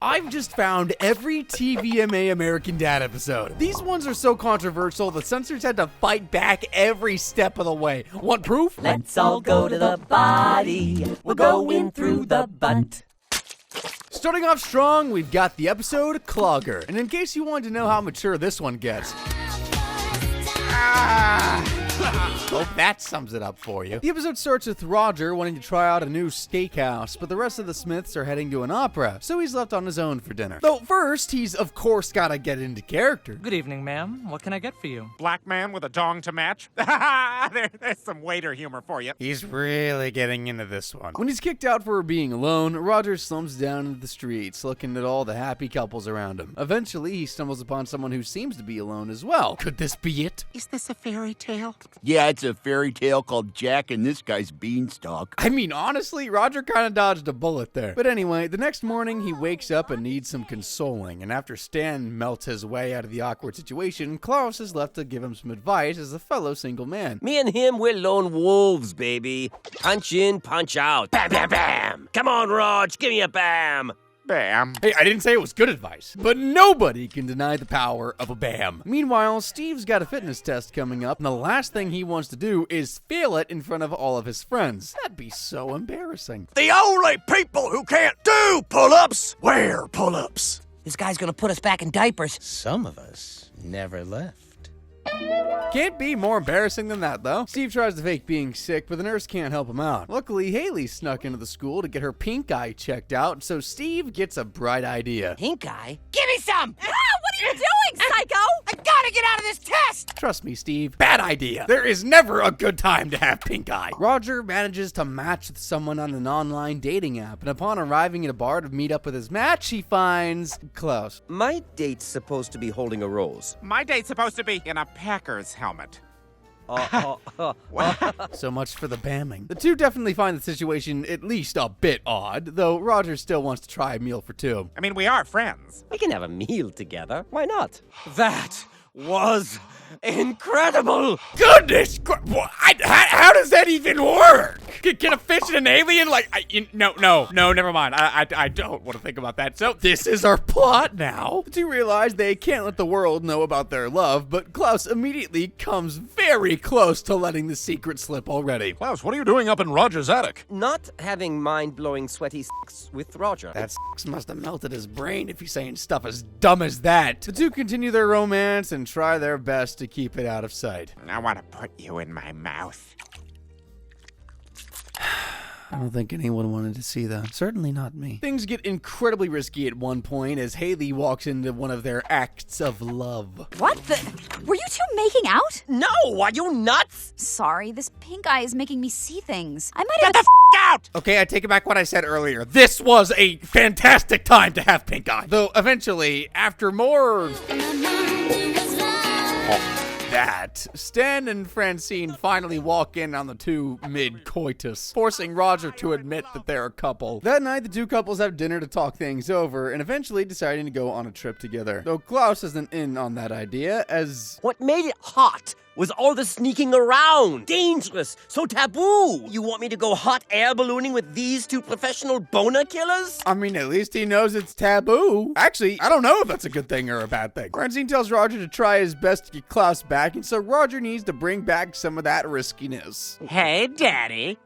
I've just found every TVMA American Dad episode. These ones are so controversial, the censors had to fight back every step of the way. Want proof? Let's all go to the body. We're going through the butt. Starting off strong, we've got the episode Clogger. And in case you wanted to know how mature this one gets, well, that sums it up for you. The episode starts with Roger wanting to try out a new steakhouse, but the rest of the Smiths are heading to an opera, so he's left on his own for dinner. Though first, he's of course gotta get into character. Good evening, ma'am. What can I get for you? Black man with a dong to match? There's some waiter humor for you. He's really getting into this one. When he's kicked out for being alone, Roger slumps down into the streets, looking at all the happy couples around him. Eventually, he stumbles upon someone who seems to be alone as well. Could this be it? Is this a fairy tale? Yeah, it's a fairy tale called Jack and this guy's Beanstalk. I mean, honestly, Roger kind of dodged a bullet there. But anyway, the next morning, he wakes up and needs some consoling. And after Stan melts his way out of the awkward situation, Klaus is left to give him some advice as a fellow single man. Me and him, we're lone wolves, baby. Punch in, punch out. Bam, bam, bam. Come on, Rog, give me a bam. Bam. Hey, I didn't say it was good advice, but nobody can deny the power of a bam. Meanwhile, Steve's got a fitness test coming up, and the last thing he wants to do is fail it in front of all of his friends. That'd be so embarrassing. The only people who can't do pull-ups wear pull-ups. This guy's gonna put us back in diapers. Some of us never left. Can't be more embarrassing than that, though. Steve tries to fake being sick, but the nurse can't help him out. Luckily, Haley snuck into the school to get her pink eye checked out, so Steve gets a bright idea. Pink eye? Give me some! Ah, what are you doing, psycho? I gotta get out of this test! Trust me, Steve. Bad idea. There is never a good time to have pink eye. Roger manages to match with someone on an online dating app, and upon arriving at a bar to meet up with his match, he finds Klaus. My date's supposed to be holding a rose. My date's supposed to be in a Packers helmet. So much for the bamming. The two definitely find the situation at least a bit odd, though Roger still wants to try a meal for two. I mean, we are friends. We can have a meal together. Why not? That was incredible. Goodness! How does that even work? Can a fish and an alien, no, never mind. I don't want to think about that. So, this is our plot now. The two realize they can't let the world know about their love, but Klaus immediately comes very close to letting the secret slip already. Klaus, what are you doing up in Roger's attic? Not having mind-blowing sweaty sex with Roger. That must have melted his brain if he's saying stuff as dumb as that. The two continue their romance and try their best to keep it out of sight. I want to put you in my mouth. I don't think anyone wanted to see that. Certainly not me. Things get incredibly risky at one point as Haley walks into one of their acts of love. What the? Were you two making out? No, are you nuts? Sorry, this pink eye is making me see things. I might Get have- the out! Okay, I take it back what I said earlier. This was a fantastic time to have pink eye. Though eventually, after more that, Stan and Francine finally walk in on the two mid-coitus, forcing Roger to admit that they're a couple. That night, the two couples have dinner to talk things over, and eventually deciding to go on a trip together. Though Klaus isn't in on that idea, as What made it hot was all the sneaking around. Dangerous, so taboo. You want me to go hot air ballooning with these two professional boner killers? I mean, at least he knows it's taboo. Actually, I don't know if that's a good thing or a bad thing. Francine tells Roger to try his best to get Klaus back, and so Roger needs to bring back some of that riskiness. Hey, Daddy.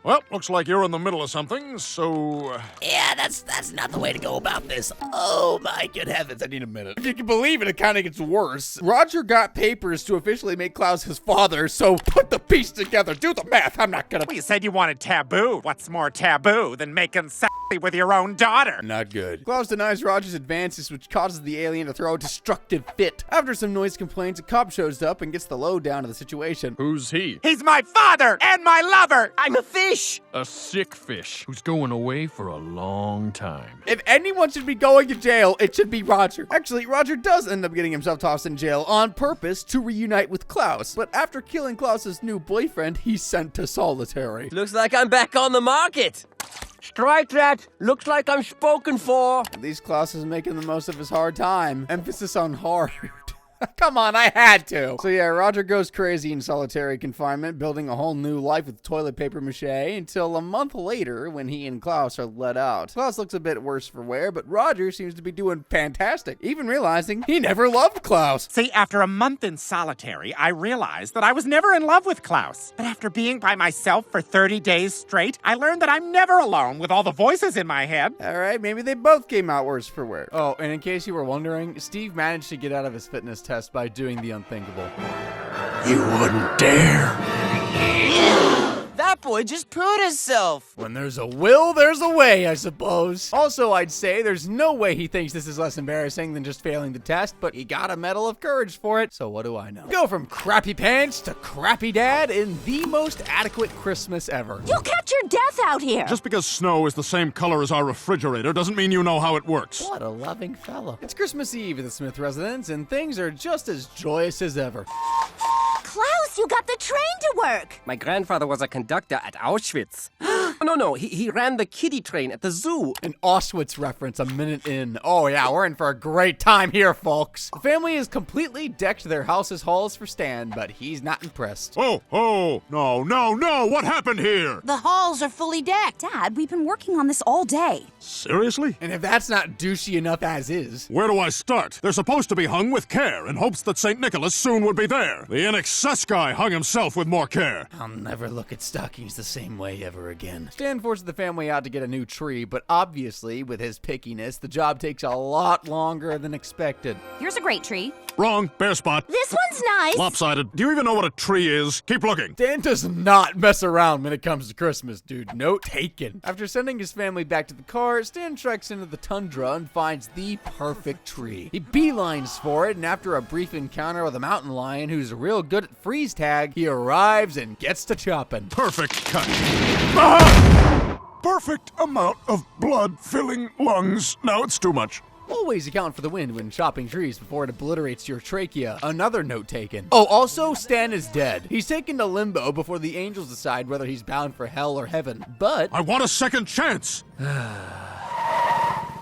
Well, looks like you're in the middle of something, so... Yeah, that's not the way to go about this. Oh my good heavens. I need a minute. If you can believe it, it kind of gets worse. Roger got papers to officially make Klaus his father, so put the piece together. Do the math. I'm not gonna... Well, you said you wanted taboo. What's more taboo than making sassy with your own daughter? Not good. Klaus denies Roger's advances, which causes the alien to throw a destructive fit. After some noise complaints, a cop shows up and gets the lowdown of the situation. Who's he? He's my father and my lover. I'm a fish. A sick fish who's going away for a long time. If anyone should be going to jail, it should be Roger. Actually, Roger does end up getting himself tossed in jail on purpose to reunite with Klaus. But after killing Klaus's new boyfriend, he's sent to solitary. Looks like I'm back on the market. Strike that. Looks like I'm spoken for. At least Klaus is making the most of his hard time. Emphasis on hard. Come on, I had to. So yeah, Roger goes crazy in solitary confinement, building a whole new life with toilet paper mache until a month later when he and Klaus are let out. Klaus looks a bit worse for wear, but Roger seems to be doing fantastic, even realizing he never loved Klaus. See, after a month in solitary, I realized that I was never in love with Klaus. But after being by myself for 30 days straight, I learned that I'm never alone with all the voices in my head. All right, maybe they both came out worse for wear. Oh, and in case you were wondering, Steve managed to get out of his fitness test by doing the unthinkable. You wouldn't dare. That boy just proved himself. When there's a will, there's a way, I suppose. Also, I'd say there's no way he thinks this is less embarrassing than just failing the test, but he got a medal of courage for it, so what do I know? Go from crappy pants to crappy dad in the most adequate Christmas ever. You'll catch your death out here. Just because snow is the same color as our refrigerator doesn't mean you know how it works. What a loving fellow. It's Christmas Eve at the Smith residence, and things are just as joyous as ever. Klaus, you got the train to work. My grandfather was a conductor at Auschwitz. No, he ran the kiddie train at the zoo. An Auschwitz reference a minute in. Oh yeah, we're in for a great time here, folks. The family has completely decked their house's halls for Stan, but he's not impressed. Oh, no, what happened here? The halls are fully decked. Dad, we've been working on this all day. Seriously? And if that's not douchey enough as is. Where do I start? They're supposed to be hung with care in hopes that St. Nicholas soon would be there. The NXS guy hung himself with more care. I'll never look at stockings the same way ever again. Stan forces the family out to get a new tree, but obviously, with his pickiness, the job takes a lot longer than expected. Here's a great tree. Wrong, bare spot. This one's nice. Lopsided. Do you even know what a tree is? Keep looking. Stan does not mess around when it comes to Christmas, dude. Note taken. After sending his family back to the car, Stan treks into the tundra and finds the perfect tree. He beelines for it, and after a brief encounter with a mountain lion who's real good at freeze tag, he arrives and gets to chopping. Perfect cut. Perfect amount of blood filling lungs. No, it's too much. Always account for the wind when chopping trees before it obliterates your trachea. Another note taken. Oh, also, Stan is dead. He's taken to limbo before the angels decide whether he's bound for hell or heaven. But I want a second chance.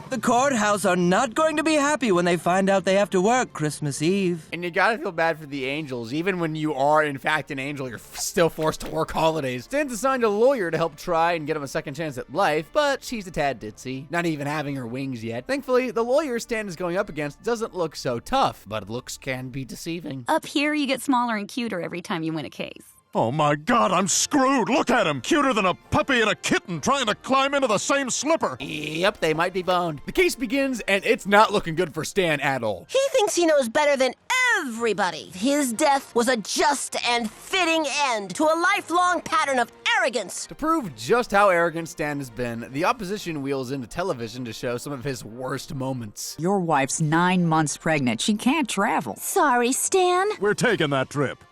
The courthouse are not going to be happy when they find out they have to work Christmas Eve. And you gotta feel bad for the angels. Even when you are, in fact, an angel, you're still forced to work holidays. Stan's assigned a lawyer to help try and get him a second chance at life, but she's a tad ditzy, not even having her wings yet. Thankfully, the lawyer Stan is going up against doesn't look so tough, but looks can be deceiving. Up here, you get smaller and cuter every time you win a case. Oh my God, I'm screwed. Look at him. Cuter than a puppy and a kitten trying to climb into the same slipper. Yep, they might be boned. The case begins, and it's not looking good for Stan at all. He thinks he knows better than everybody. His death was a just and fitting end to a lifelong pattern of arrogance. To prove just how arrogant Stan has been, the opposition wheels into television to show some of his worst moments. Your wife's 9 months pregnant. She can't travel. Sorry, Stan. We're taking that trip.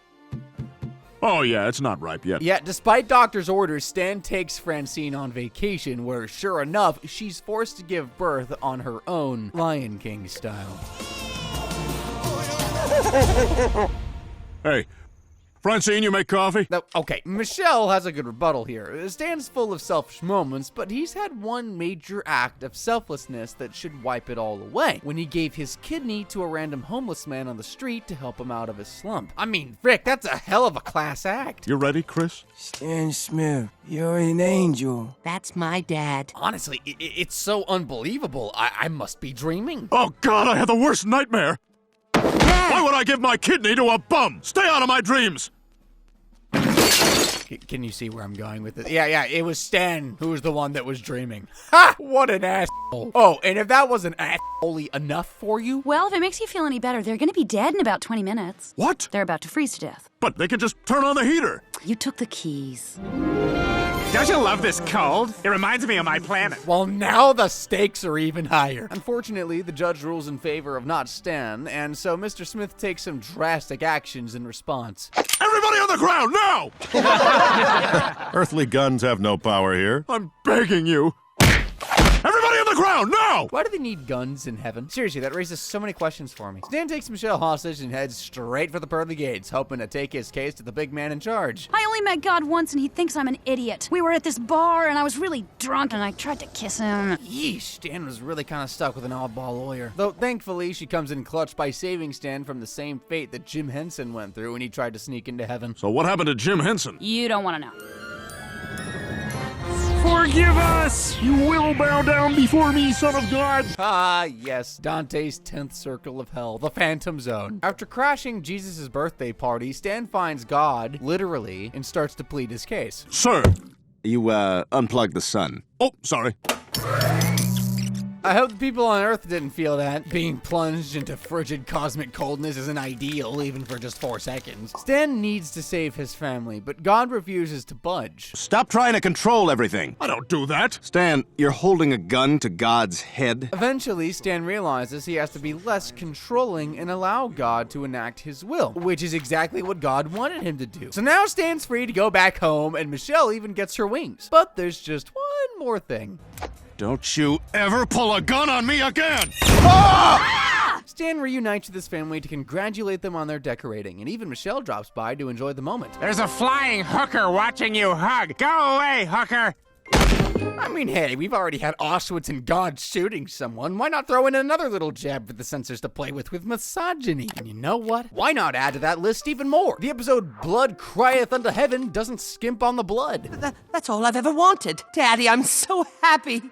Oh yeah, it's not ripe yet. Yet, despite doctor's orders, Stan takes Francine on vacation, where, sure enough, she's forced to give birth on her own, Lion King style. Hey, Francine, you make coffee? Now, okay, Michelle has a good rebuttal here. Stan's full of selfish moments, but he's had one major act of selflessness that should wipe it all away, when he gave his kidney to a random homeless man on the street to help him out of his slump. I mean, Rick, that's a hell of a class act. You ready, Chris? Stan Smith, you're an angel. That's my dad. Honestly, it's so unbelievable. I must be dreaming. Oh God, I had the worst nightmare. Why would I give my kidney to a bum? Stay out of my dreams! Can you see where I'm going with it? Yeah, it was Stan who was the one that was dreaming. Ha! What an asshole. Oh, and if that wasn't assholey enough for you? Well, if it makes you feel any better, they're gonna be dead in about 20 minutes. What? They're about to freeze to death. But they can just turn on the heater. You took the keys. Don't you love this cold? It reminds me of my planet. Well, now the stakes are even higher. Unfortunately, the judge rules in favor of not Stan, and so Mr. Smith takes some drastic actions in response. Everybody on the ground, now! Earthly guns have no power here. I'm begging you. Everybody on the the ground, now! Why do they need guns in heaven? Seriously, that raises so many questions for me. Stan takes Michelle hostage and heads straight for the pearly gates, hoping to take his case to the big man in charge. I only met God once and he thinks I'm an idiot. We were at this bar and I was really drunk and I tried to kiss him. Yeesh, Stan was really kind of stuck with an oddball lawyer. Though thankfully, she comes in clutch by saving Stan from the same fate that Jim Henson went through when he tried to sneak into heaven. So what happened to Jim Henson? You don't want to know. Forgive us! You will bow down before me, son of God! Ah, yes, Dante's 10th circle of hell, the Phantom Zone. After crashing Jesus' birthday party, Stan finds God, literally, and starts to plead his case. Sir! You, unplugged the sun. Oh, sorry. I hope the people on Earth didn't feel that. Being plunged into frigid cosmic coldness isn't ideal, even for just 4 seconds. Stan needs to save his family, but God refuses to budge. Stop trying to control everything. I don't do that. Stan, you're holding a gun to God's head. Eventually, Stan realizes he has to be less controlling and allow God to enact his will, which is exactly what God wanted him to do. So now Stan's free to go back home, and Michelle even gets her wings. But there's just one more thing. Don't you ever pull a gun on me again! Stan reunites with his family to congratulate them on their decorating, and even Michelle drops by to enjoy the moment. There's a flying hooker watching you hug. Go away, hooker! I mean, hey, we've already had Auschwitz and God shooting someone. Why not throw in another little jab for the censors to play with misogyny? And you know what? Why not add to that list even more? The episode Blood Crieth Unto Heaven doesn't skimp on the blood. That's all I've ever wanted. Daddy, I'm so happy.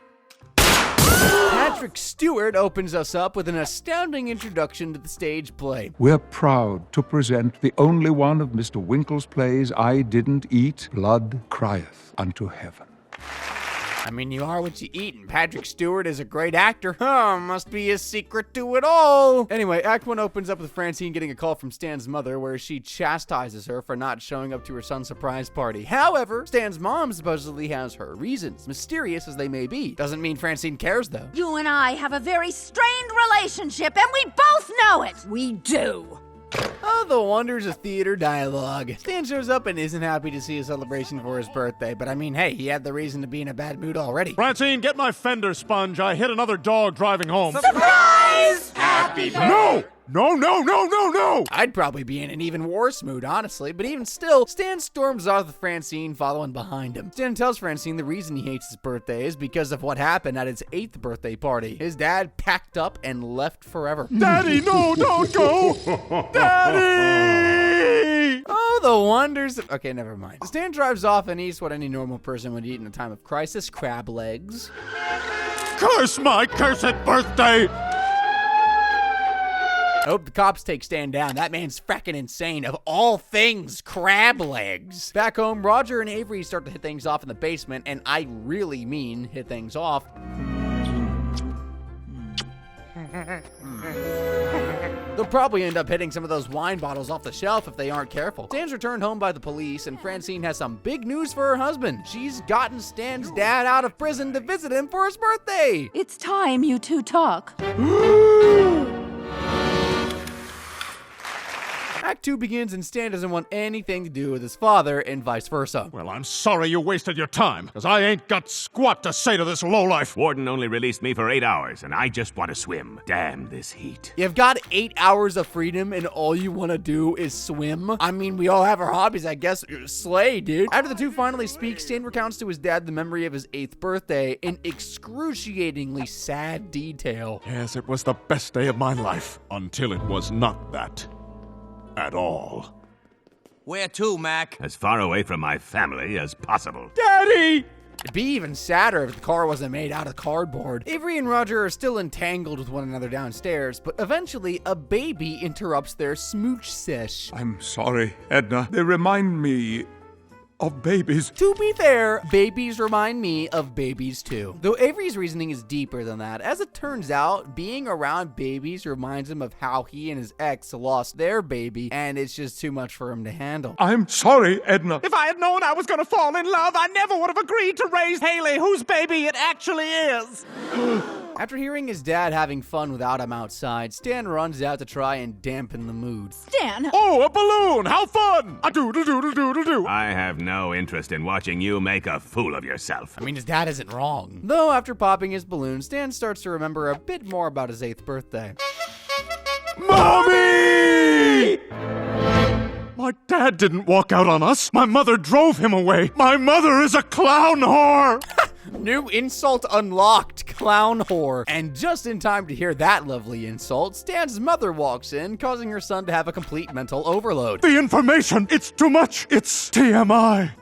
Patrick Stewart opens us up with an astounding introduction to the stage play. We're proud to present the only one of Mr. Winkle's plays I didn't eat, Blood Crieth Unto Heaven. I mean, you are what you eat, and Patrick Stewart is a great actor. Must be a secret to it all. Anyway, Act 1 opens up with Francine getting a call from Stan's mother where she chastises her for not showing up to her son's surprise party. However, Stan's mom supposedly has her reasons, mysterious as they may be. Doesn't mean Francine cares, though. You and I have a very strained relationship, and we both know it. We do. Oh, the wonders of theater dialogue. Stan shows up and isn't happy to see a celebration for his birthday, but I mean, hey, he had the reason to be in a bad mood already. Francine, get my fender sponge. I hit another dog driving home. Surprise! Happy birthday! No! No! I'd probably be in an even worse mood, honestly, but even still, Stan storms off with Francine following behind him. Stan tells Francine the reason he hates his birthday is because of what happened at his 8th birthday party. His dad packed up and left forever. Daddy, no, don't go! Daddy! Oh, the wonders of... Okay, never mind. Stan drives off and eats what any normal person would eat in a time of crisis, crab legs. Curse my cursed birthday! I hope the cops take Stan down. That man's fracking insane. Of all things, crab legs. Back home, Roger and Avery start to hit things off in the basement, and I really mean hit things off. They'll probably end up hitting some of those wine bottles off the shelf if they aren't careful. Stan's returned home by the police, and Francine has some big news for her husband. She's gotten Stan's dad out of prison to visit him for his birthday. It's time you two talk. Act 2 begins and Stan doesn't want anything to do with his father and vice versa. Well, I'm sorry you wasted your time, because I ain't got squat to say to this lowlife. Warden only released me for 8 hours, and I just want to swim. Damn this heat. You've got 8 hours of freedom and all you want to do is swim? I mean, we all have our hobbies, I guess. Slay, dude. After the two finally speak, Stan recounts to his dad the memory of his 8th birthday in excruciatingly sad detail. Yes, it was the best day of my life, until it was not that. At all. Where to, Mac? As far away from my family as possible. Daddy! It'd be even sadder if the car wasn't made out of cardboard. Avery and Roger are still entangled with one another downstairs, but eventually a baby interrupts their smooch sesh. I'm sorry, Edna. They remind me of babies. To be fair, babies remind me of babies too. Though Avery's reasoning is deeper than that. As it turns out, being around babies reminds him of how he and his ex lost their baby, and it's just too much for him to handle. I'm sorry, Edna. If I had known I was going to fall in love, I never would have agreed to raise Haley, whose baby it actually is. After hearing his dad having fun without him outside, Stan runs out to try and dampen the mood. Stan! Oh, a balloon! How fun! A doodle-doodle-doodle-doo! I have no interest in watching you make a fool of yourself. I mean, his dad isn't wrong. Though, after popping his balloon, Stan starts to remember a bit more about his 8th birthday. Mommy! My dad didn't walk out on us. My mother drove him away. My mother is a clown whore! New insult unlocked, clown whore. And just in time to hear that lovely insult, Stan's mother walks in, causing her son to have a complete mental overload. The information, it's too much. It's TMI.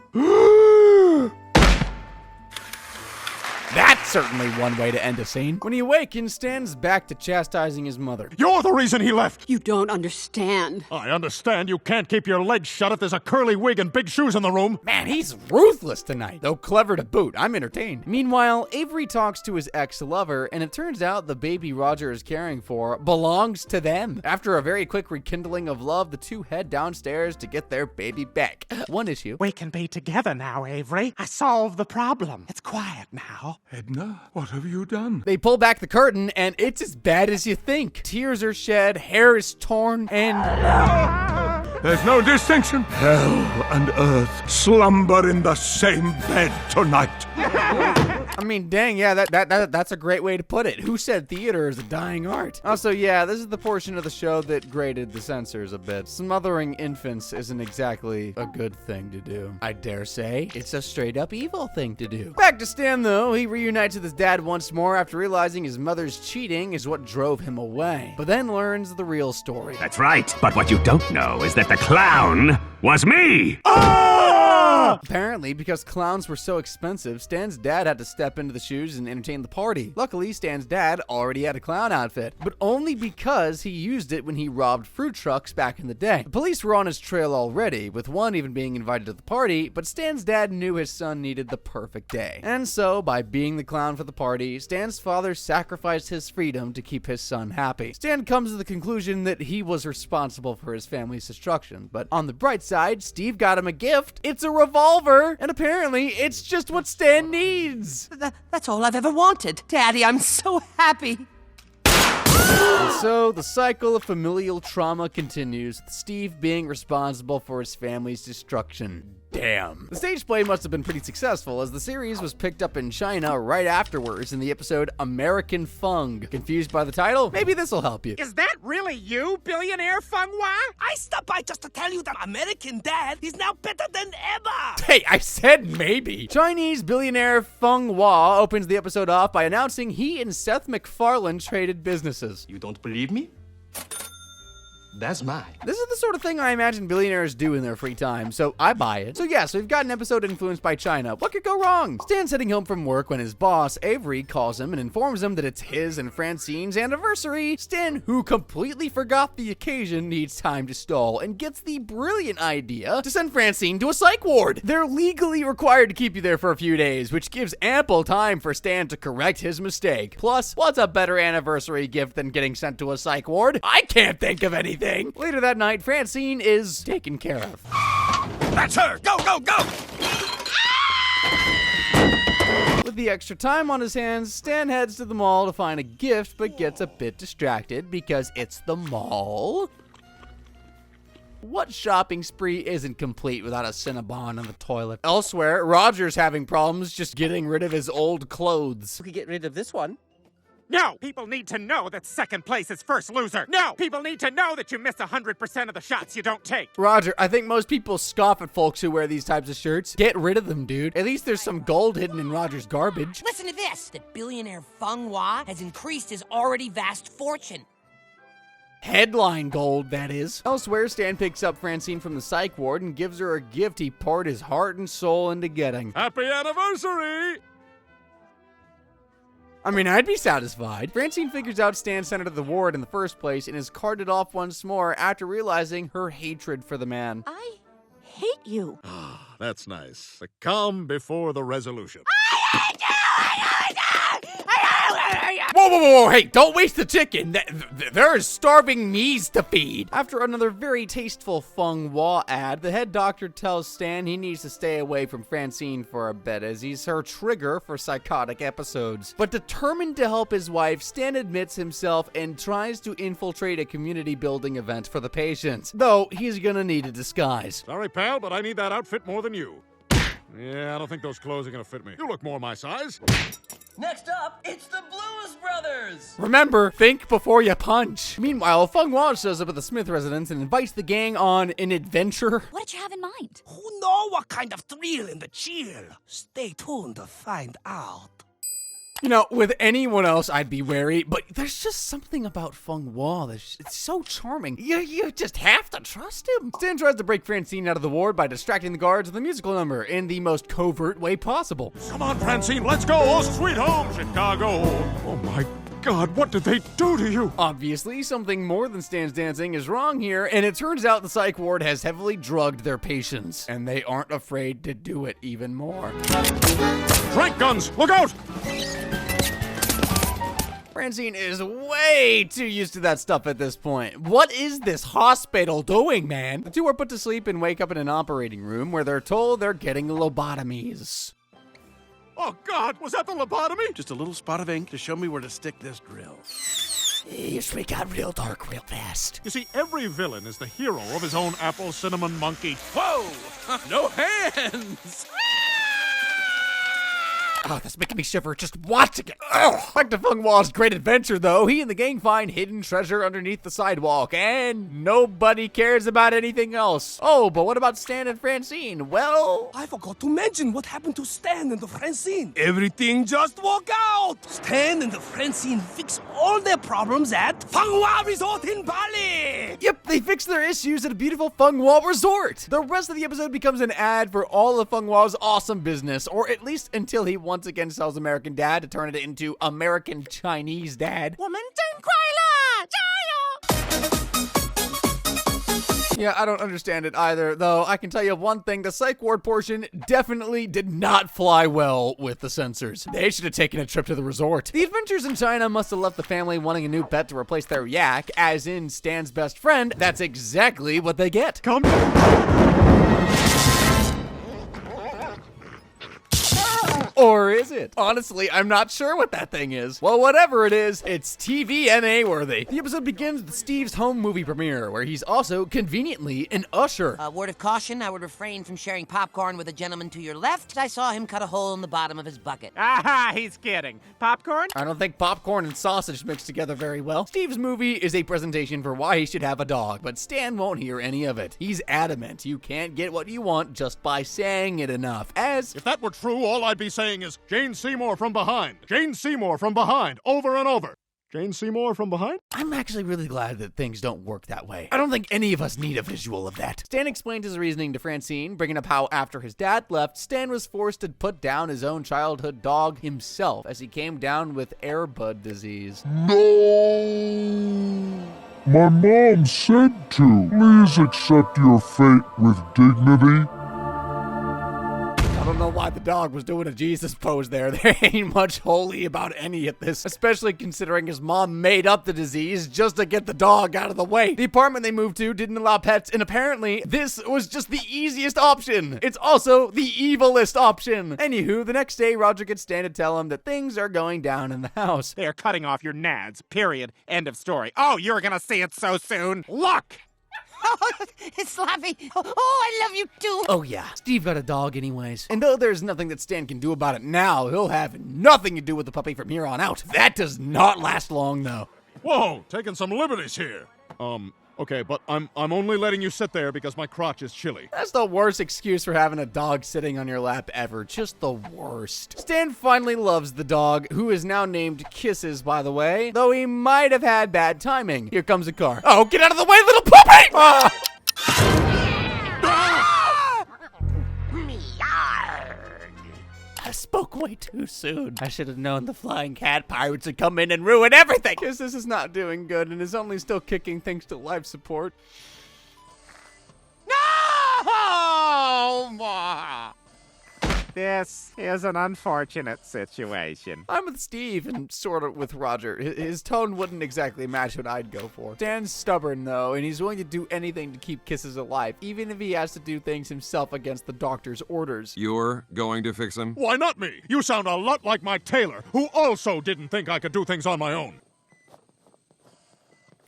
That's certainly one way to end a scene. When he awakens, Stan's back to chastising his mother. You're the reason he left. You don't understand. I understand you can't keep your legs shut if there's a curly wig and big shoes in the room. Man, he's ruthless tonight, though clever to boot. I'm entertained. Meanwhile, Avery talks to his ex-lover, and it turns out the baby Roger is caring for belongs to them. After a very quick rekindling of love, the two head downstairs to get their baby back. One issue. We can be together now, Avery. I solved the problem. It's quiet now. Edna, what have you done? They pull back the curtain, and it's as bad as you think. Tears are shed, hair is torn, and... There's no distinction. Hell and earth slumber in the same bed tonight. I mean, dang, yeah, that's a great way to put it. Who said theater is a dying art? Also, yeah, this is the portion of the show that grated the censors a bit. Smothering infants isn't exactly a good thing to do. I dare say it's a straight up evil thing to do. Back to Stan, though. He reunites with his dad once more after realizing his mother's cheating is what drove him away, but then learns the real story. That's right, but what you don't know is that the clown was me! Apparently, because clowns were so expensive, Stan's dad had to step into the shoes and entertain the party. Luckily, Stan's dad already had a clown outfit, but only because he used it when he robbed fruit trucks back in the day. The police were on his trail already, with one even being invited to the party, but Stan's dad knew his son needed the perfect day. And so, by being the clown for the party, Stan's father sacrificed his freedom to keep his son happy. Stan comes to the conclusion that he was responsible for his family's destruction, but on the bright side, Steve got him a gift. It's a revolver, and apparently it's just what Stan needs. That's all I've ever wanted. Daddy, I'm so happy. And so the cycle of familial trauma continues, with Steve being responsible for his family's destruction. Damn. The stage play must have been pretty successful, as the series was picked up in China right afterwards in the episode American Fung. Confused by the title? Maybe this'll help you. Is that really you, billionaire Feng Hua? I stopped by just to tell you that American Dad is now better than ever. Hey, I said maybe. Chinese billionaire Feng Hua opens the episode off by announcing he and Seth MacFarlane traded businesses. You don't believe me? That's mine. This is the sort of thing I imagine billionaires do in their free time, so I buy it. So yeah, we've got an episode influenced by China. What could go wrong? Stan's heading home from work when his boss, Avery, calls him and informs him that it's his and Francine's anniversary. Stan, who completely forgot the occasion, needs time to stall and gets the brilliant idea to send Francine to a psych ward. They're legally required to keep you there for a few days, which gives ample time for Stan to correct his mistake. Plus, what's a better anniversary gift than getting sent to a psych ward? I can't think of anything. Later that night, Francine is taken care of. That's her! Go, go, go! With the extra time on his hands, Stan heads to the mall to find a gift, but gets a bit distracted because it's the mall. What shopping spree isn't complete without a Cinnabon in the toilet? Elsewhere, Roger's having problems just getting rid of his old clothes. We could get rid of this one. No! People need to know that second place is first loser. No! People need to know that you miss 100% of the shots you don't take. Roger, I think most people scoff at folks who wear these types of shirts. Get rid of them, dude. At least there's some gold hidden in Roger's garbage. Listen to this. That billionaire Feng Hua has increased his already vast fortune. Headline gold, that is. Elsewhere, Stan picks up Francine from the psych ward and gives her a gift he poured his heart and soul into getting. Happy anniversary! I mean, I'd be satisfied. Francine figures out Stan sent her to the ward in the first place and is carted off once more after realizing her hatred for the man. I hate you. That's nice. The calm before the resolution. What Whoa, hey, don't waste the chicken. There's starving me's to feed. After another very tasteful Feng Hua ad, the head doctor tells Stan he needs to stay away from Francine for a bit, as he's her trigger for psychotic episodes. But determined to help his wife, Stan admits himself and tries to infiltrate a community building event for the patients, though he's gonna need a disguise. Sorry, pal, but I need that outfit more than you. Yeah, I don't think those clothes are gonna fit me. You look more my size. Next up, it's the Blues Brothers! Remember, think before you punch. Meanwhile, Feng Hua shows up at the Smith residence and invites the gang on an adventure. What did you have in mind? Who know what kind of thrill in the chill? Stay tuned to find out. You know, with anyone else, I'd be wary, but there's just something about Feng Hua that's it's so charming. You just have to trust him. Stan tries to break Francine out of the ward by distracting the guards with a musical number in the most covert way possible. Come on, Francine, let's go. Oh, sweet home, Chicago. Oh, my God, what did they do to you? Obviously, something more than Stan's dancing is wrong here, and it turns out the psych ward has heavily drugged their patients, and they aren't afraid to do it even more. Trank guns, look out! Francine is way too used to that stuff at this point. What is this hospital doing, man? The two are put to sleep and wake up in an operating room where they're told they're getting lobotomies. Oh, God, was that the lobotomy? Just a little spot of ink to show me where to stick this drill. Yes, we got real dark real fast. You see, every villain is the hero of his own apple cinnamon monkey. Whoa! No hands! Oh, that's making me shiver just watching it. Ugh. Back to Feng Hua's great adventure, though. He and the gang find hidden treasure underneath the sidewalk, and nobody cares about anything else. Oh, but what about Stan and Francine? Well, I forgot to mention what happened to Stan and the Francine. Everything just worked out. Stan and the Francine fix all their problems at Feng Hua Resort in Bali. Yep, they fix their issues at a beautiful Feng Hua resort. The rest of the episode becomes an ad for all of Feng Hua's awesome business, or at least until he once again sells American Dad to turn it into American Chinese Dad. Yeah, I don't understand it either, though I can tell you one thing, the psych ward portion definitely did not fly well with the censors. They should have taken a trip to the resort. The adventures in China must have left the family wanting a new pet to replace their yak, as in Stan's best friend. That's exactly what they get. Come. Or is it? Honestly, I'm not sure what that thing is. Well, whatever it is, it's TVMA worthy. The episode begins with Steve's home movie premiere, where he's also conveniently an usher. Word of caution, I would refrain from sharing popcorn with a gentleman to your left. I saw him cut a hole in the bottom of his bucket. Aha, he's kidding. Popcorn? I don't think popcorn and sausage mix together very well. Steve's movie is a presentation for why he should have a dog, but Stan won't hear any of it. He's adamant you can't get what you want just by saying it enough, as if that were true, all I'd be saying is Jane Seymour from behind. Jane Seymour from behind. Over and over. Jane Seymour from behind? I'm actually really glad that things don't work that way. I don't think any of us need a visual of that. Stan explained his reasoning to Francine, bringing up how after his dad left, Stan was forced to put down his own childhood dog himself as he came down with airbud disease. No! My mom said to. Please accept your fate with dignity. I don't know why the dog was doing a Jesus pose there. There ain't much holy about any of this, especially considering his mom made up the disease just to get the dog out of the way. The apartment they moved to didn't allow pets, and apparently this was just the easiest option. It's also the evilest option. Anywho, the next day, Roger gets Stan to tell him that things are going down in the house. They are cutting off your nads, period. End of story. Oh, you're gonna see it so soon. Look! Oh, Slappy. Oh, I love you too. Oh yeah, Steve got a dog anyways. And though there's nothing that Stan can do about it now, he'll have nothing to do with the puppy from here on out. That does not last long though. Whoa, taking some liberties here. Okay, but I'm only letting you sit there because my crotch is chilly. That's the worst excuse for having a dog sitting on your lap ever. Just the worst. Stan finally loves the dog, who is now named Kisses, by the way, though he might have had bad timing. Here comes a car. Oh, get out of the way, little puppy! Ah! I spoke way too soon. I should have known the flying cat pirates would come in and ruin everything. Kisses is not doing good and is only still kicking thanks to life support. No! This is an unfortunate situation. I'm with Steve and sort of with Roger. His tone wouldn't exactly match what I'd go for. Stan's stubborn though, and he's willing to do anything to keep Kisses alive, even if he has to do things himself against the doctor's orders. You're going to fix him? Why not me? You sound a lot like my tailor, who also didn't think I could do things on my own.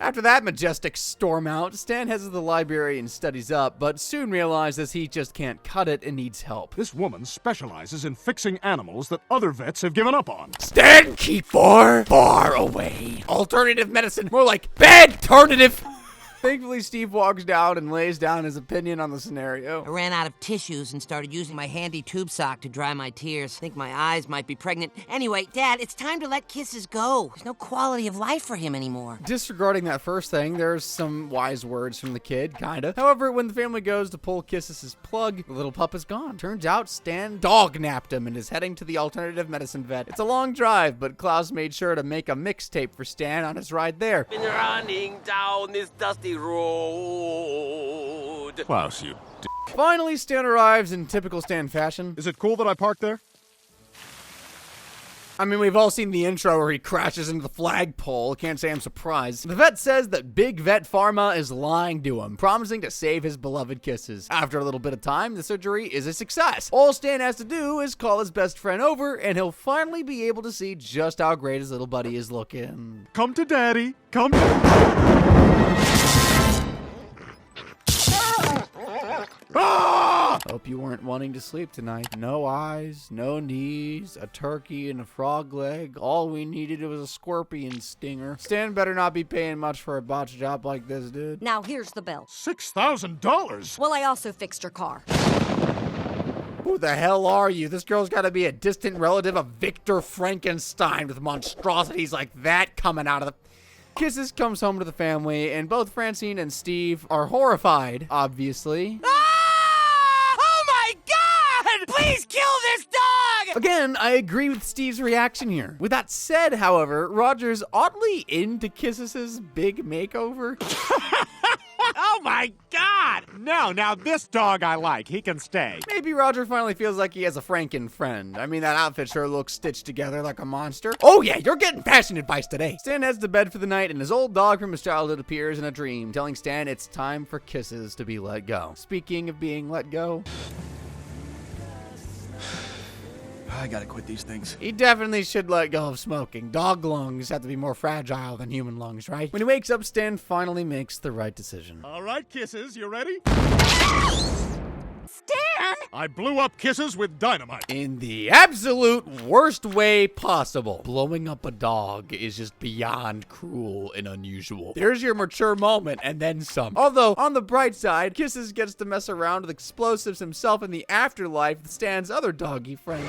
After that majestic storm out, Stan heads to the library and studies up, but soon realizes he just can't cut it and needs help. This woman specializes in fixing animals that other vets have given up on. Stan, keep far away. Alternative medicine, more like bed-ternative. Thankfully, Steve walks down and lays down his opinion on the scenario. I ran out of tissues and started using my handy tube sock to dry my tears. Think my eyes might be pregnant. Anyway, Dad, it's time to let Kisses go. There's no quality of life for him anymore. Disregarding that first thing, there's some wise words from the kid, kinda. However, when the family goes to pull Kisses' plug, the little pup is gone. Turns out Stan dog-napped him and is heading to the alternative medicine vet. It's a long drive, but Klaus made sure to make a mixtape for Stan on his ride there. Been running down this dusty road. Klaus, you d***. Finally, Stan arrives in typical Stan fashion. Is it cool that I parked there? I mean, we've all seen the intro where he crashes into the flagpole. Can't say I'm surprised. The vet says that Big Vet Pharma is lying to him, promising to save his beloved Kisses. After a little bit of time, the surgery is a success. All Stan has to do is call his best friend over, and he'll finally be able to see just how great his little buddy is looking. Come to Daddy. Come. Ah! Hope you weren't wanting to sleep tonight. No eyes, no knees, a turkey and a frog leg. All we needed was a scorpion stinger. Stan better not be paying much for a botch job like this, dude. Now here's the bill. $6,000? Well, I also fixed your car. Who the hell are you? This girl's gotta be a distant relative of Victor Frankenstein with monstrosities like that coming out of the... Kisses comes home to the family, and both Francine and Steve are horrified, obviously. Oh my God! Please kill this dog! Again, I agree with Steve's reaction here. With that said, however, Roger's oddly into Kisses' big makeover. Oh my God! No, now this dog I like. He can stay. Maybe Roger finally feels like he has a Franken friend. I mean, that outfit sure looks stitched together like a monster. Oh yeah, you're getting fashion advice today. Stan heads to bed for the night, and his old dog from his childhood appears in a dream, telling Stan it's time for Kisses to be let go. Speaking of being let go... I gotta quit these things. He definitely should let go of smoking. Dog lungs have to be more fragile than human lungs, right? When he wakes up, Stan finally makes the right decision. All right, Kisses, you ready? Stan! I blew up Kisses with dynamite. In the absolute worst way possible. Blowing up a dog is just beyond cruel and unusual. There's your mature moment and then some. Although, on the bright side, Kisses gets to mess around with explosives himself in the afterlife with Stan's other doggy friend.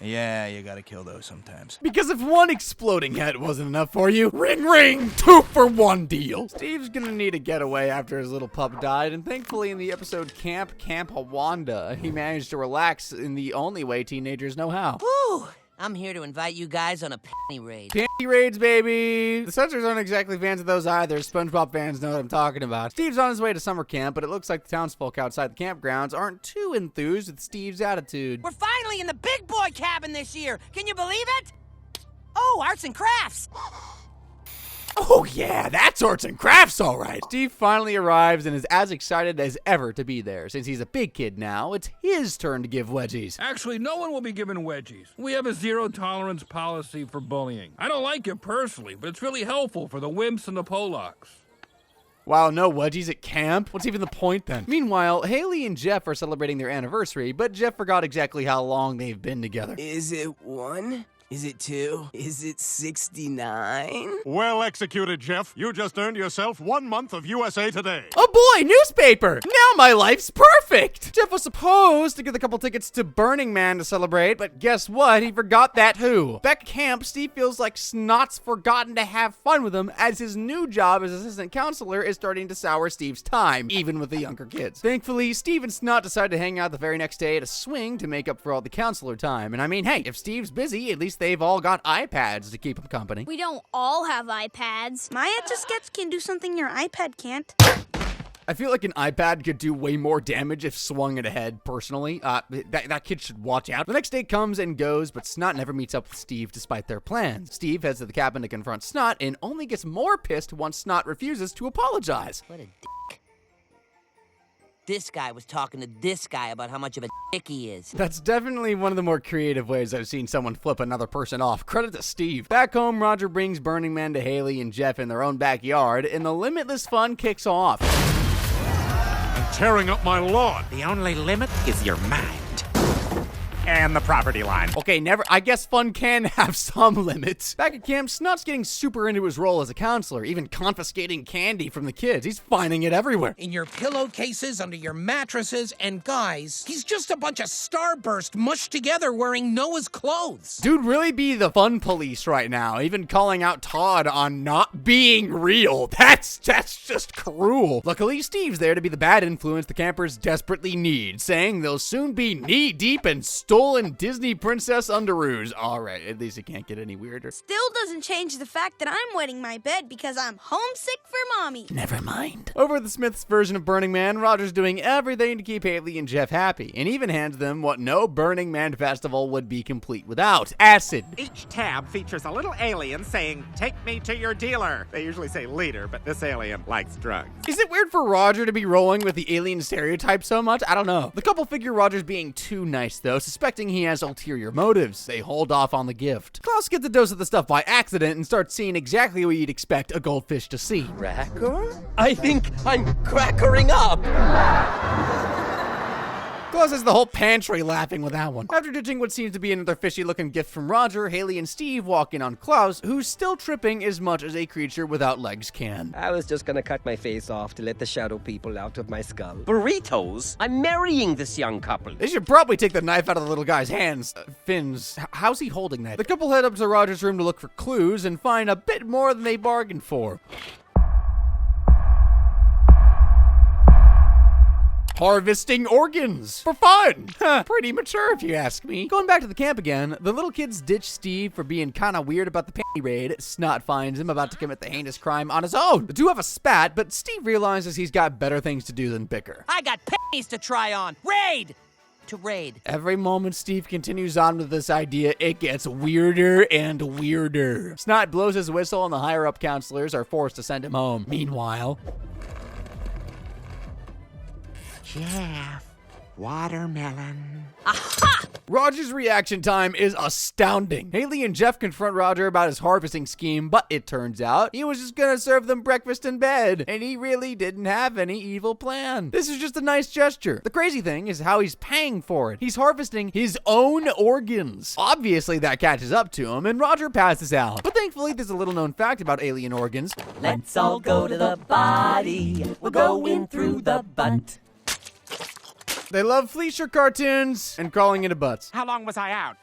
Yeah, you gotta kill those sometimes. Because if one exploding head wasn't enough for you, ring ring, 2-for-1 deal. Steve's gonna need a getaway after his little pup died, and thankfully in the episode Camp Hawanda, he managed to relax in the only way teenagers know how. Whew! I'm here to invite you guys on a panty raid. Panty raids, baby! The Censors aren't exactly fans of those either. SpongeBob fans know what I'm talking about. Steve's on his way to summer camp, but it looks like the townsfolk outside the campgrounds aren't too enthused with Steve's attitude. We're finally in the big boy cabin this year. Can you believe it? Oh, arts and crafts. Oh yeah, that's arts and crafts, all right. Steve finally arrives and is as excited as ever to be there. Since he's a big kid now, it's his turn to give wedgies. Actually, no one will be given wedgies. We have a zero-tolerance policy for bullying. I don't like it personally, but it's really helpful for the wimps and the Polacks. Wow, no wedgies at camp? What's even the point then? Meanwhile, Haley and Jeff are celebrating their anniversary, but Jeff forgot exactly how long they've been together. Is it 1? Is it 2? Is it 69? Well executed, Jeff. You just earned yourself 1 month of USA Today. Oh boy, newspaper! Now my life's perfect! Jeff was supposed to get a couple tickets to Burning Man to celebrate, but guess what? He forgot that too. Back at camp, Steve feels like Snot's forgotten to have fun with him, as his new job as assistant counselor is starting to sour Steve's time, even with the younger kids. Thankfully, Steve and Snot decide to hang out the very next day at a swing to make up for all the counselor time. And I mean, hey, if Steve's busy, at least they've all got iPads to keep him company. We don't all have iPads. Maya just can do something your iPad can't. I feel like an iPad could do way more damage if swung at a head, personally. That kid should watch out. The next day comes and goes, but Snot never meets up with Steve despite their plans. Steve heads to the cabin to confront Snot and only gets more pissed once Snot refuses to apologize. What a dick. This guy was talking to this guy about how much of a dick he is. That's definitely one of the more creative ways I've seen someone flip another person off. Credit to Steve. Back home, Roger brings Burning Man to Haley and Jeff in their own backyard, and the limitless fun kicks off. And tearing up my lawn. The only limit is your mind. And the property line. Okay, I guess fun can have some limits. Back at camp, Snot's getting super into his role as a counselor, even confiscating candy from the kids. He's finding it everywhere. In your pillowcases, under your mattresses, and guys, he's just a bunch of starburst mushed together wearing Noah's clothes. Dude really be the fun police right now, even calling out Todd on not being real. That's just cruel. Luckily, Steve's there to be the bad influence the campers desperately need, saying they'll soon be knee-deep in stolen Disney princess underoos. All right, at least it can't get any weirder. Still doesn't change the fact that I'm wetting my bed because I'm homesick for mommy. Never mind. Over at the Smiths version of Burning Man, Roger's doing everything to keep Haley and Jeff happy, and even hands them what no Burning Man festival would be complete without: acid. Each tab features a little alien saying, "Take me to your dealer." They usually say leader, but this alien likes drugs. Is it weird for Roger to be rolling with the alien stereotype so much? I don't know. The couple figure Roger's being too nice, though, suspecting he has ulterior motives. They hold off on the gift. Klaus gets a dose of the stuff by accident and starts seeing exactly what you'd expect a goldfish to see. Cracker? I think I'm crackering up. Klaus has the whole pantry laughing with that one. After ditching what seems to be another fishy-looking gift from Roger, Haley and Steve walk in on Klaus, who's still tripping as much as a creature without legs can. I was just gonna cut my face off to let the shadow people out of my skull. Burritos? I'm marrying this young couple. They should probably take the knife out of the little guy's hands. Fins. How's he holding that? The couple head up to Roger's room to look for clues and find a bit more than they bargained for. Harvesting organs for fun. Pretty mature if you ask me. Going back to the camp again, the little kids ditch Steve for being kind of weird about the panty raid. Snot finds him about to commit the heinous crime on his own. The two have a spat, but Steve realizes he's got better things to do than bicker. I got panties to try on. Raid! To raid. Every moment Steve continues on with this idea, it gets weirder and weirder. Snot blows his whistle and the higher up counselors are forced to send him home. Meanwhile, Jeff, watermelon. Aha! Roger's reaction time is astounding. Haley and Jeff confront Roger about his harvesting scheme, but it turns out he was just gonna serve them breakfast in bed, and he really didn't have any evil plan. This is just a nice gesture. The crazy thing is how he's paying for it. He's harvesting his own organs. Obviously that catches up to him, and Roger passes out. But thankfully, there's a little known fact about alien organs. Let's all go to the body. We're going through the butt. They love Fleischer cartoons and calling it a butts. How long was I out?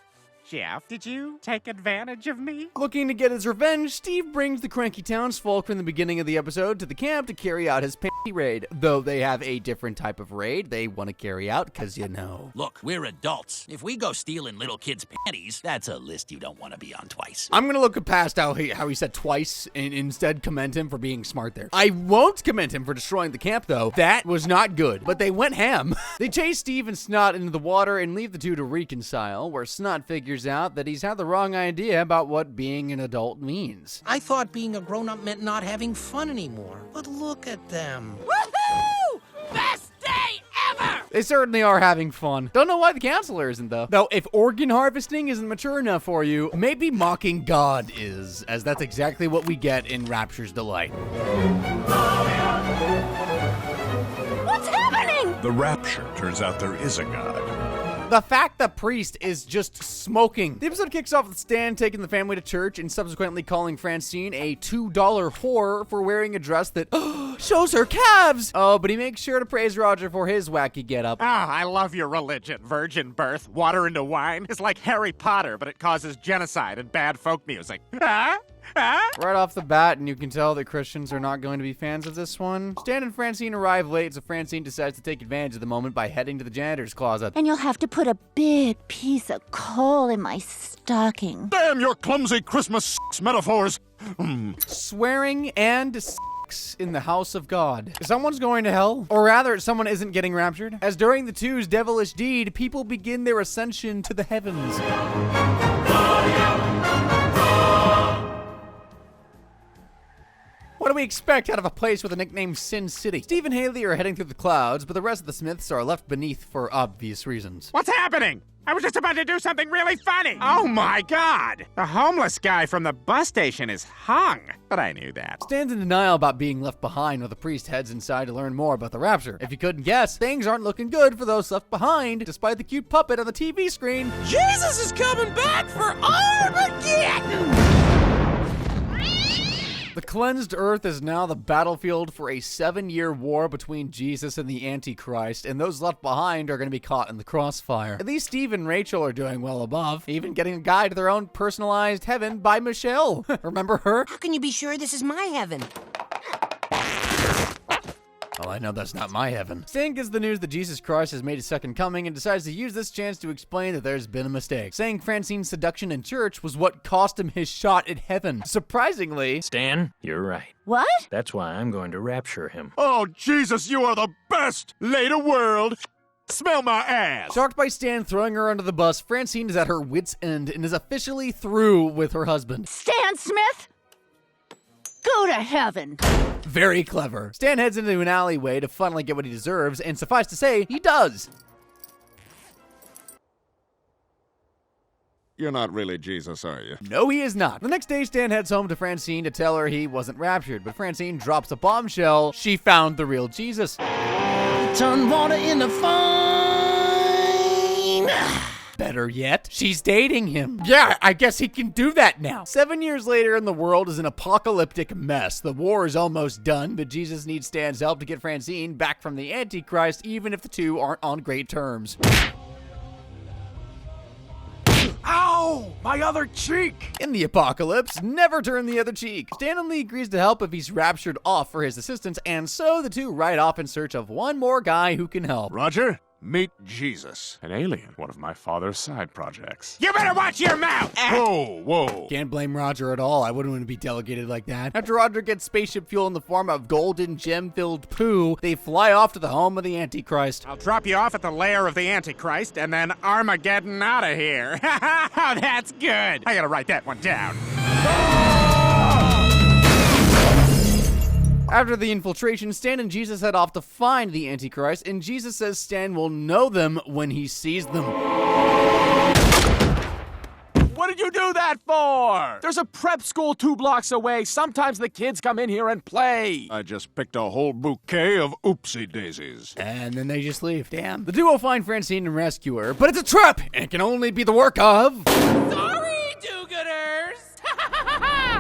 Jeff, did you take advantage of me? Looking to get his revenge, Steve brings the cranky townsfolk from the beginning of the episode to the camp to carry out his panty raid. Though they have a different type of raid they want to carry out, because you know. Look, we're adults. If we go stealing little kids' panties, that's a list you don't want to be on twice. I'm going to look past how he said twice and instead commend him for being smart there. I won't commend him for destroying the camp, though. That was not good, but they went ham. They chase Steve and Snot into the water and leave the two to reconcile, where Snot figures out that he's had the wrong idea about what being an adult means. I thought being a grown-up meant not having fun anymore. But look at them. Woohoo! Best day ever! They certainly are having fun. Don't know why the counselor isn't, though. Though, if organ harvesting isn't mature enough for you, maybe mocking God is, as that's exactly what we get in Rapture's Delight. What's happening? The Rapture turns out there is a God. The fact the priest is just smoking. The episode kicks off with Stan taking the family to church and subsequently calling Francine a $2 whore for wearing a dress that shows her calves. Oh, but he makes sure to praise Roger for his wacky getup. Ah, I love your religion. Virgin birth, water into wine. It's like Harry Potter, but it causes genocide and bad folk music. Huh? Right off the bat, and you can tell that Christians are not going to be fans of this one. Stan and Francine arrive late, so Francine decides to take advantage of the moment by heading to the janitor's closet. And you'll have to put a big piece of coal in my stocking. Damn your clumsy Christmas metaphors! Swearing and in the house of God. Someone's going to hell, or rather, someone isn't getting raptured, as during the two's devilish deed, people begin their ascension to the heavens. What do we expect out of a place with a nickname Sin City? Steve and Haley are heading through the clouds, but the rest of the Smiths are left beneath for obvious reasons. What's happening? I was just about to do something really funny. Oh my God! The homeless guy from the bus station is hung. But I knew that. Stan's in denial about being left behind while the priest heads inside to learn more about the rapture. If you couldn't guess, things aren't looking good for those left behind, despite the cute puppet on the TV screen. Jesus is coming back for Armageddon! The cleansed earth is now the battlefield for a 7-year war between Jesus and the Antichrist, and those left behind are going to be caught in the crossfire. At least Steve and Rachel are doing well above, even getting a guide to their own personalized heaven by Michelle. Remember her? How can you be sure this is my heaven? Well, I know that's not my heaven. Stan gets the news that Jesus Christ has made his second coming and decides to use this chance to explain that there's been a mistake, saying Francine's seduction in church was what cost him his shot at heaven. Surprisingly, Stan, you're right. What? That's why I'm going to rapture him. Oh, Jesus, you are the best! Later, world! Smell my ass! Shocked by Stan throwing her under the bus, Francine is at her wit's end and is officially through with her husband. Stan Smith? Go to heaven. Very clever. Stan heads into an alleyway to finally get what he deserves, and suffice to say, he does. You're not really Jesus, are you? No, he is not. The next day, Stan heads home to Francine to tell her he wasn't raptured, but Francine drops a bombshell. She found the real Jesus. Turn water into fine. Better yet, she's dating him. Yeah, I guess he can do that now. 7 years later, and the world is an apocalyptic mess. The war is almost done, but Jesus needs Stan's help to get Francine back from the Antichrist, even if the two aren't on great terms. Ow! My other cheek! In the apocalypse, never turn the other cheek. Stan only agrees to help if he's raptured off for his assistance, and so the two ride off in search of one more guy who can help. Roger, meet Jesus, an alien, one of my father's side projects. You better watch your mouth! Whoa, whoa. Can't blame Roger at all. I wouldn't want to be delegated like that. After Roger gets spaceship fuel in the form of golden gem-filled poo, they fly off to the home of the Antichrist. I'll drop you off at the lair of the Antichrist and then Armageddon out of here. Oh, that's good. I gotta write that one down. After the infiltration, Stan and Jesus head off to find the Antichrist, and Jesus says Stan will know them when he sees them. What did you do that for? There's a prep school 2 blocks away. Sometimes the kids come in here and play. I just picked a whole bouquet of oopsie daisies. And then they just leave. Damn. The duo find Francine and rescue her, but it's a trap, and it can only be the work of... Sorry, do-gooders!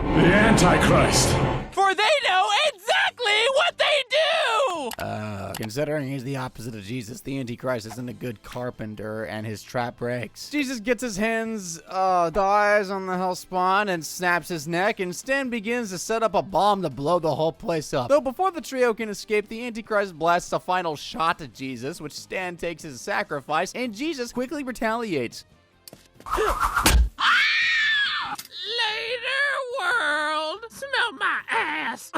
The Antichrist! For they know exactly what they do! Considering he's the opposite of Jesus, the Antichrist isn't a good carpenter, and his trap breaks. Jesus gets his hands, dies on the hellspawn and snaps his neck, and Stan begins to set up a bomb to blow the whole place up. Though before the trio can escape, the Antichrist blasts a final shot at Jesus, which Stan takes as a sacrifice, and Jesus quickly retaliates. Later, world! Smell my ass!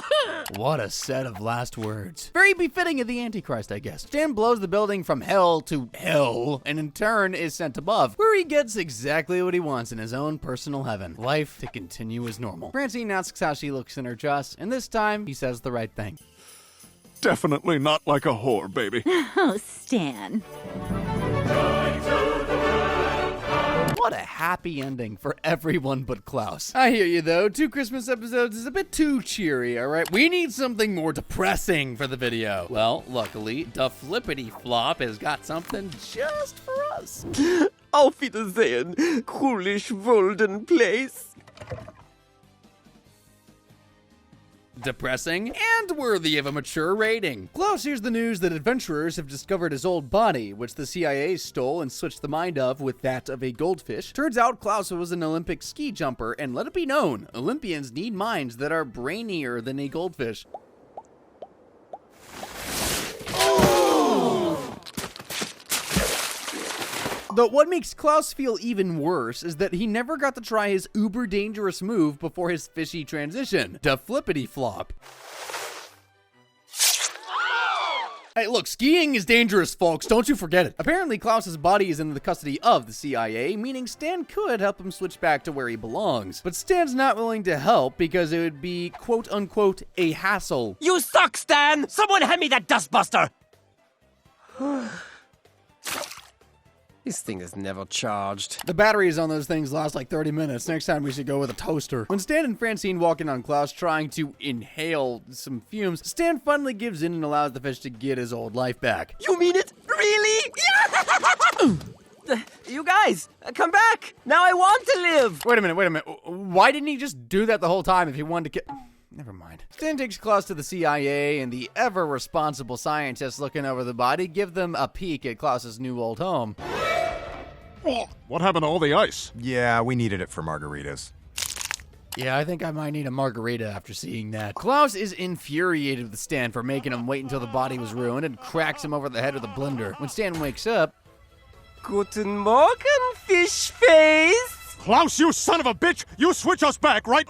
What a set of last words. Very befitting of the Antichrist, I guess. Stan blows the building from hell to hell, and in turn is sent above, where he gets exactly what he wants in his own personal heaven. Life to continue as normal. Francine asks how she looks in her dress, and this time he says the right thing. Definitely not like a whore, baby. Oh, Stan. What a happy ending for everyone but Klaus. I hear you though, 2 Christmas episodes is a bit too cheery, alright? We need something more depressing for the video. Well, luckily, the Flippity Flop has got something just for us. Auf Wiedersehen, Coolish Wolden Place. Depressing and worthy of a mature rating. Klaus hears the news that adventurers have discovered his old body, which the CIA stole and switched the mind of with that of a goldfish. Turns out Klaus was an Olympic ski jumper, and let it be known, Olympians need minds that are brainier than a goldfish. But what makes Klaus feel even worse is that he never got to try his uber dangerous move before his fishy transition, the Flippity Flop. Hey, look, skiing is dangerous, folks. Don't you forget it. Apparently, Klaus's body is in the custody of the CIA, meaning Stan could help him switch back to where he belongs. But Stan's not willing to help because it would be, quote-unquote, a hassle. You suck, Stan! Someone hand me that dustbuster! This thing is never charged. The batteries on those things last like 30 minutes. Next time we should go with a toaster. When Stan and Francine walk in on Klaus trying to inhale some fumes, Stan finally gives in and allows the fish to get his old life back. You mean it? Really? You guys, come back! Now I want to live! Wait a minute. Why didn't he just do that the whole time if he wanted to Never mind. Stan takes Klaus to the CIA, and the ever-responsible scientists looking over the body give them a peek at Klaus's new old home. What happened to all the ice? Yeah, we needed it for margaritas. Yeah, I think I might need a margarita after seeing that. Klaus is infuriated with Stan for making him wait until the body was ruined and cracks him over the head with a blender. When Stan wakes up... Guten Morgen, fish face! Klaus, you son of a bitch! You switch us back, right?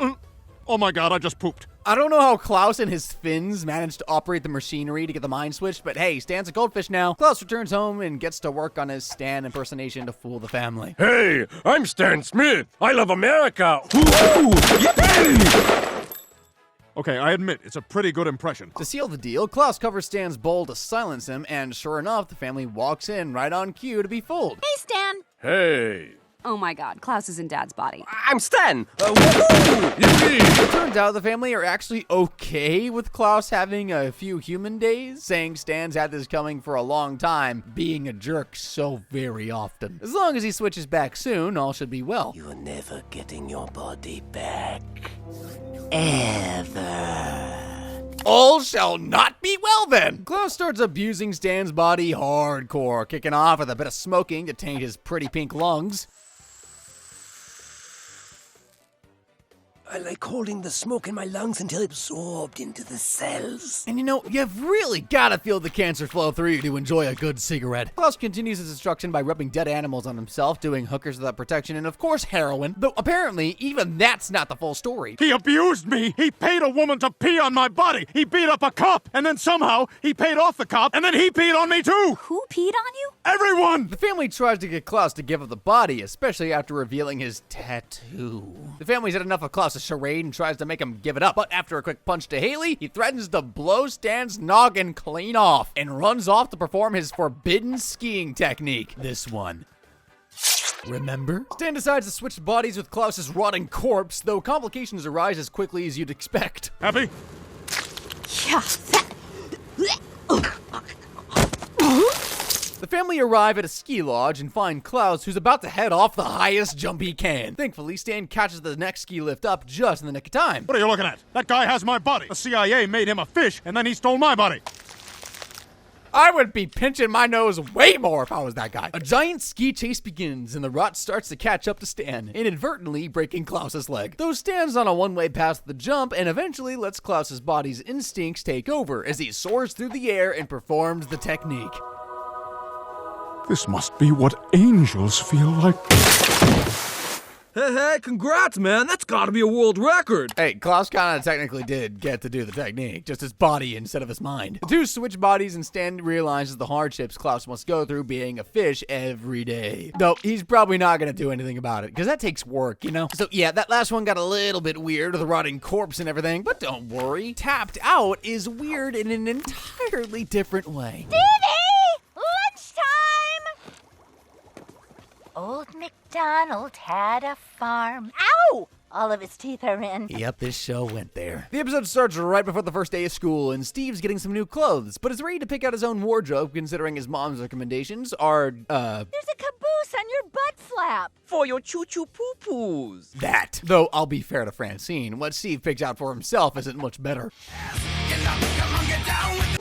Oh my god, I just pooped. I don't know how Klaus and his fins managed to operate the machinery to get the mind switched, but hey, Stan's a goldfish now. Klaus returns home and gets to work on his Stan impersonation to fool the family. Hey, I'm Stan Smith. I love America. Okay, I admit, it's a pretty good impression. To seal the deal, Klaus covers Stan's bowl to silence him, and sure enough, the family walks in right on cue to be fooled. Hey, Stan! Hey. Oh my god, Klaus is in Dad's body. I'm Stan! It turns out the family are actually okay with Klaus having a few human days, saying Stan's had this coming for a long time, being a jerk so very often. As long as he switches back soon, all should be well. You're never getting your body back. Ever. All shall not be well then! Klaus starts abusing Stan's body hardcore, kicking off with a bit of smoking to taint his pretty pink lungs. I like holding the smoke in my lungs until it's absorbed into the cells. And you know, you've really gotta feel the cancer flow through you to enjoy a good cigarette. Klaus continues his destruction by rubbing dead animals on himself, doing hookers without protection, and of course heroin. Though apparently, even that's not the full story. He abused me! He paid a woman to pee on my body! He beat up a cop! And then somehow, he paid off the cop, and then he peed on me too! Who peed on you? Everyone! The family tries to get Klaus to give up the body, especially after revealing his tattoo. The family's had enough of Klaus' charade and tries to make him give it up, but after a quick punch to Haley, he threatens to blow Stan's noggin clean off and runs off to perform his forbidden skiing technique. This one. Remember? Stan decides to switch bodies with Klaus's rotting corpse, though complications arise as quickly as you'd expect. Happy? Yeah. The family arrive at a ski lodge and find Klaus, who's about to head off the highest jump he can. Thankfully, Stan catches the next ski lift up just in the nick of time. What are you looking at? That guy has my body. The CIA made him a fish, and then he stole my body. I would be pinching my nose way more if I was that guy. A giant ski chase begins, and the rot starts to catch up to Stan, inadvertently breaking Klaus's leg. Though Stan's on a one-way path to the jump, and eventually lets Klaus's body's instincts take over as he soars through the air and performs the technique. This must be what angels feel like. Hey, congrats, man. That's gotta be a world record. Hey, Klaus kinda technically did get to do the technique, just his body instead of his mind. The two switch bodies and Stan realizes the hardships Klaus must go through being a fish every day. Though, he's probably not gonna do anything about it, because that takes work, you know? So yeah, that last one got a little bit weird with the rotting corpse and everything, but don't worry. Tapped Out is weird in an entirely different way. Old MacDonald had a farm. Ow! All of his teeth are in. Yep, this show went there. The episode starts right before the first day of school, and Steve's getting some new clothes, but is ready to pick out his own wardrobe considering his mom's recommendations are, There's a caboose on your butt flap. For your choo-choo poo-poos. That. Though, I'll be fair to Francine, what Steve picks out for himself isn't much better.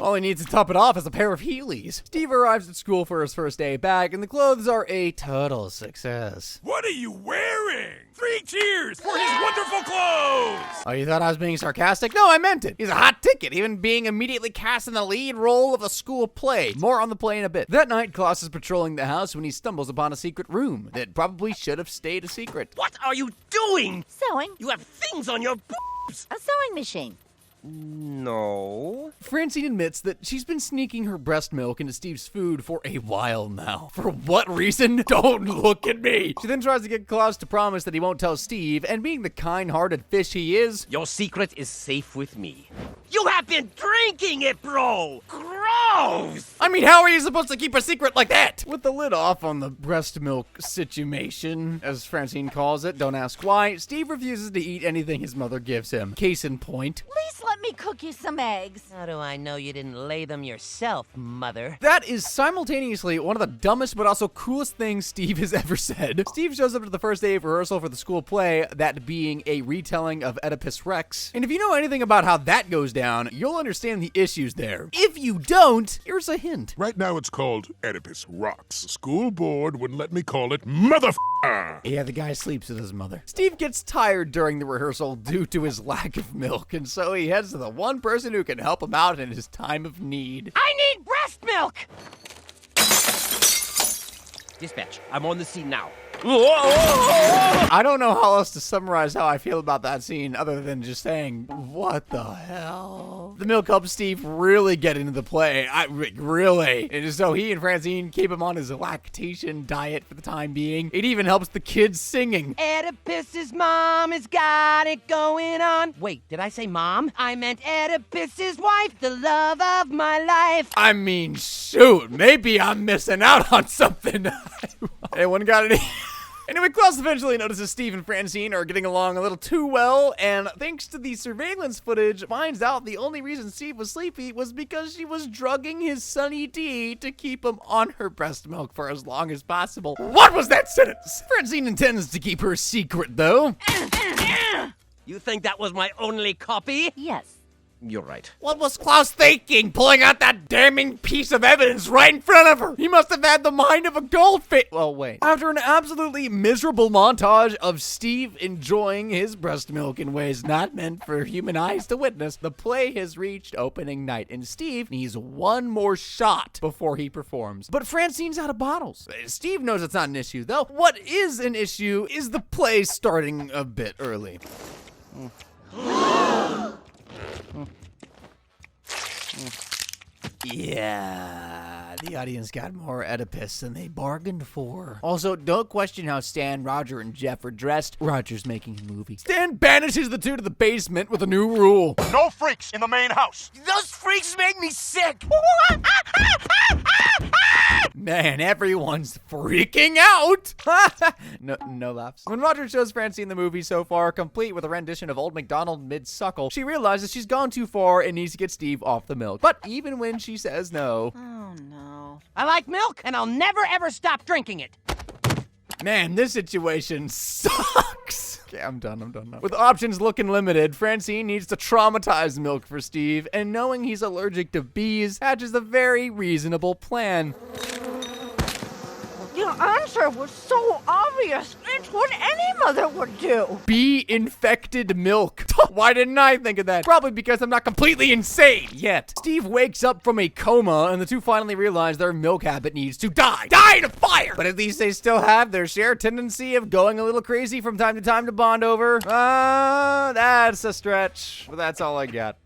All he needs to top it off is a pair of Heelys. Steve arrives at school for his first day back, and the clothes are a total success. What are you wearing? 3 cheers for his wonderful clothes! Oh, you thought I was being sarcastic? No, I meant it. He's a hot ticket, even being immediately cast in the lead role of a school play. More on the play in a bit. That night, Klaus is patrolling the house when he stumbles upon a secret room that probably should have stayed a secret. What are you doing? Sewing. You have things on your boobs. A sewing machine. No. Francine admits that she's been sneaking her breast milk into Steve's food for a while now. For what reason? Don't look at me. She then tries to get Klaus to promise that he won't tell Steve, and being the kind-hearted fish he is, your secret is safe with me. You have been drinking it, bro! Gross! I mean, how are you supposed to keep a secret like that? With the lid off on the breast milk situation, as Francine calls it, don't ask why, Steve refuses to eat anything his mother gives him. Case in point. Please let me cook you some eggs. How do I know you didn't lay them yourself, Mother? That is simultaneously one of the dumbest but also coolest things Steve has ever said. Steve shows up to the first day of rehearsal for the school play, that being a retelling of Oedipus Rex. And if you know anything about how that goes down, you'll understand the issues there. If you don't, here's a hint. Right now it's called Oedipus Rocks. The school board wouldn't let me call it motherfucker. Yeah, the guy sleeps with his mother. Steve gets tired during the rehearsal due to his lack of milk, and so he heads to the one person who can help him out in his time of need. I need breast milk! Dispatch, I'm on the scene now. I don't know how else to summarize how I feel about that scene other than just saying, what the hell? The milk helps Steve really get into the play. Really. And so he and Francine keep him on his lactation diet for the time being. It even helps the kids singing. Oedipus's mom has got it going on. Wait, did I say mom? I meant Oedipus's wife, the love of my life. I mean, shoot, maybe I'm missing out on something. Anyone got any? Anyway, Klaus eventually notices Steve and Francine are getting along a little too well, and thanks to the surveillance footage, finds out the only reason Steve was sleepy was because she was drugging his Sunny D to keep him on her breast milk for as long as possible. What was that sentence? Francine intends to keep her secret, though. You think that was my only copy? Yes. You're right. What was Klaus thinking, pulling out that damning piece of evidence right in front of her? He must have had the mind of a goldfish. Well, wait. After an absolutely miserable montage of Steve enjoying his breast milk in ways not meant for human eyes to witness, the play has reached opening night, and Steve needs one more shot before he performs. But Francine's out of bottles. Steve knows it's not an issue, though. What is an issue is the play starting a bit early. Yeah, the audience got more Oedipus than they bargained for. Also, don't question how Stan, Roger, and Jeff are dressed. Roger's making a movie. Stan banishes the two to the basement with a new rule. No freaks in the main house. Those freaks make me sick. Man, everyone's freaking out. No laughs. When Roger shows Francine the movie so far, complete with a rendition of Old MacDonald mid-suckle, she realizes she's gone too far and needs to get Steve off the milk. But even when she says no... Oh, no. I like milk, and I'll never, ever stop drinking it. Man, this situation sucks. Okay, I'm done now. With options looking limited, Francine needs to traumatize milk for Steve, and knowing he's allergic to bees hatches a very reasonable plan. Your answer was so obvious. It's what any mother would do. Bee-infected milk. Why didn't I think of that? Probably because I'm not completely insane yet. Steve wakes up from a coma, and the two finally realize their milk habit needs to die. Die in a fire! But at least they still have their shared tendency of going a little crazy from time to time to bond over. That's a stretch. But that's all I got.